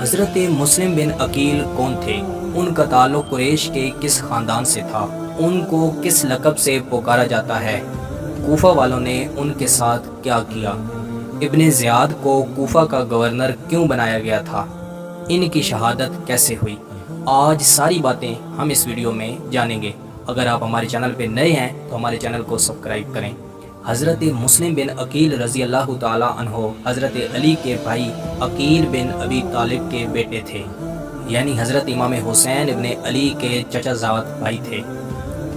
حضرت مسلم بن عقیل کون تھے؟ ان کا تعلق قریش کے کس خاندان سے تھا؟ ان کو کس لقب سے پکارا جاتا ہے؟ کوفہ والوں نے ان کے ساتھ کیا کیا؟ ابن زیاد کو کوفہ کا گورنر کیوں بنایا گیا تھا؟ ان کی شہادت کیسے ہوئی؟ آج ساری باتیں ہم اس ویڈیو میں جانیں گے۔ اگر آپ ہمارے چینل پہ نئے ہیں تو ہمارے چینل کو سبسکرائب کریں۔ حضرت مسلم بن عقیل رضی اللہ تعالی عنہ حضرت علی کے بھائی عقیل بن ابی طالب کے بیٹے تھے، یعنی حضرت امام حسین ابن علی کے چچا زاد بھائی تھے۔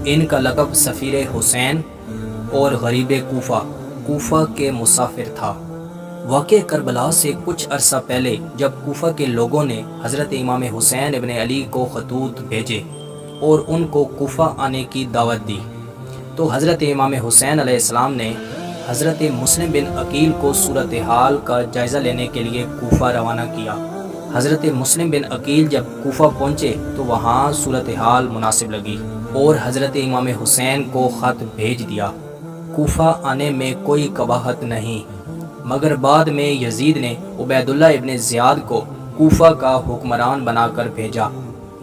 ان کا لقب سفیر حسین اور غریب کوفہ کے مسافر تھا۔ واقع کربلا سے کچھ عرصہ پہلے جب کوفہ کے لوگوں نے حضرت امام حسین ابن علی کو خطوط بھیجے اور ان کو کوفہ آنے کی دعوت دی، تو حضرت امام حسین علیہ السلام نے حضرت مسلم بن عقیل کو صورتحال کا جائزہ لینے کے لیے کوفہ روانہ کیا۔ حضرت مسلم بن عقیل جب کوفہ پہنچے تو وہاں صورتحال مناسب لگی اور حضرت امام حسین کو خط بھیج دیا۔ کوفہ آنے میں کوئی قباحت نہیں، مگر بعد میں یزید نے عبید اللہ ابن زیاد کو کوفہ کا حکمران بنا کر بھیجا،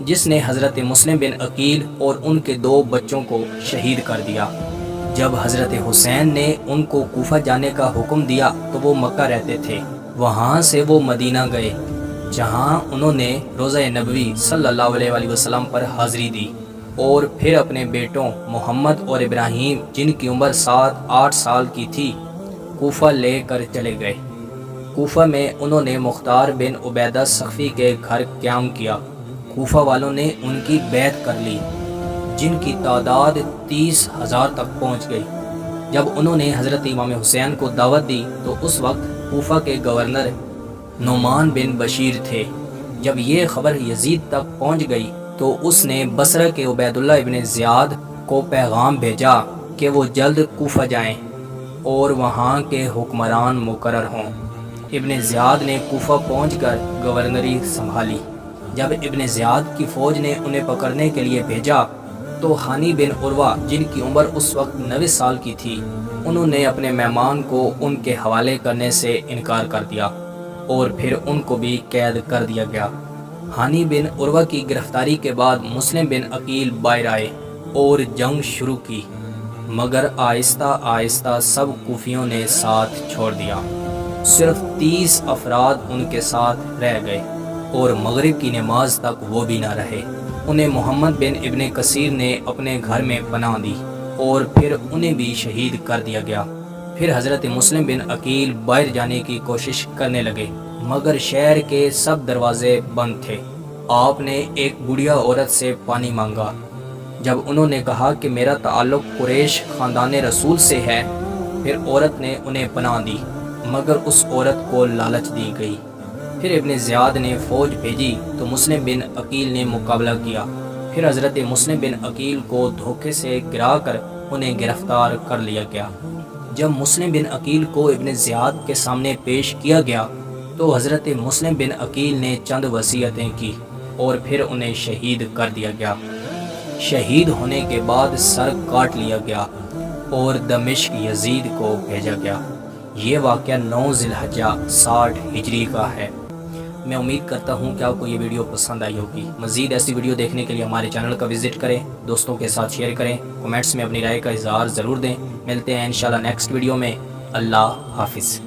جس نے حضرت مسلم بن عقیل اور ان کے 2 بچوں کو شہید کر دیا۔ جب حضرت حسین نے ان کو کوفہ جانے کا حکم دیا تو وہ مکہ رہتے تھے، وہاں سے وہ مدینہ گئے، جہاں انہوں نے روضہ نبوی صلی اللہ علیہ وسلم پر حاضری دی، اور پھر اپنے بیٹوں محمد اور ابراہیم، جن کی عمر 7-8 سال کی تھی، کوفہ لے کر چلے گئے۔ کوفہ میں انہوں نے مختار بن عبیدہ سقفی کے گھر قیام کیا۔ کوفہ والوں نے ان کی بیعت کر لی، جن کی تعداد 30,000 تک پہنچ گئی۔ جب انہوں نے حضرت امام حسین کو دعوت دی تو اس وقت کوفہ کے گورنر نعمان بن بشیر تھے۔ جب یہ خبر یزید تک پہنچ گئی تو اس نے بصرہ کے عبید اللہ ابن زیاد کو پیغام بھیجا کہ وہ جلد کوفہ جائیں اور وہاں کے حکمران مقرر ہوں۔ ابن زیاد نے کوفہ پہنچ کر گورنری سنبھالی۔ جب ابن زیاد کی فوج نے انہیں پکڑنے کے لیے بھیجا تو ہانی بن عروہ، جن کی عمر اس وقت 9 سال کی تھی، انہوں نے اپنے مہمان کو ان کے حوالے کرنے سے انکار کر دیا اور پھر ان کو بھی قید کر دیا گیا۔ ہانی بن عروہ کی گرفتاری کے بعد مسلم بن عقیل باہر آئے اور جنگ شروع کی، مگر آہستہ آہستہ سب کوفیوں نے ساتھ چھوڑ دیا۔ صرف 30 افراد ان کے ساتھ رہ گئے اور مغرب کی نماز تک وہ بھی نہ رہے۔ انہیں محمد بن ابن کثیر نے اپنے گھر میں پناہ دی اور پھر انہیں بھی شہید کر دیا گیا۔ پھر حضرت مسلم بن عقیل باہر جانے کی کوشش کرنے لگے، مگر شہر کے سب دروازے بند تھے۔ آپ نے ایک بوڑھیا عورت سے پانی مانگا۔ جب انہوں نے کہا کہ میرا تعلق قریش خاندان رسول سے ہے، پھر عورت نے انہیں پناہ دی، مگر اس عورت کو لالچ دی گئی۔ پھر ابن زیاد نے فوج بھیجی تو مسلم بن عقیل نے مقابلہ کیا۔ پھر حضرت مسلم بن عقیل کو دھوکے سے گرا کر انہیں گرفتار کر لیا گیا۔ جب مسلم بن عقیل کو ابن زیاد کے سامنے پیش کیا گیا تو حضرت مسلم بن عقیل نے چند وصیتیں کی اور پھر انہیں شہید کر دیا گیا۔ شہید ہونے کے بعد سر کاٹ لیا گیا اور دمشق یزید کو بھیجا گیا۔ یہ واقعہ 9 ذی الحجہ 60 ہجری کا ہے۔ میں امید کرتا ہوں کہ آپ کو یہ ویڈیو پسند آئی ہوگی۔ مزید ایسی ویڈیو دیکھنے کے لیے ہمارے چینل کا وزٹ کریں، دوستوں کے ساتھ شیئر کریں، کمنٹس میں اپنی رائے کا اظہار ضرور دیں۔ ملتے ہیں انشاءاللہ نیکسٹ ویڈیو میں۔ اللہ حافظ۔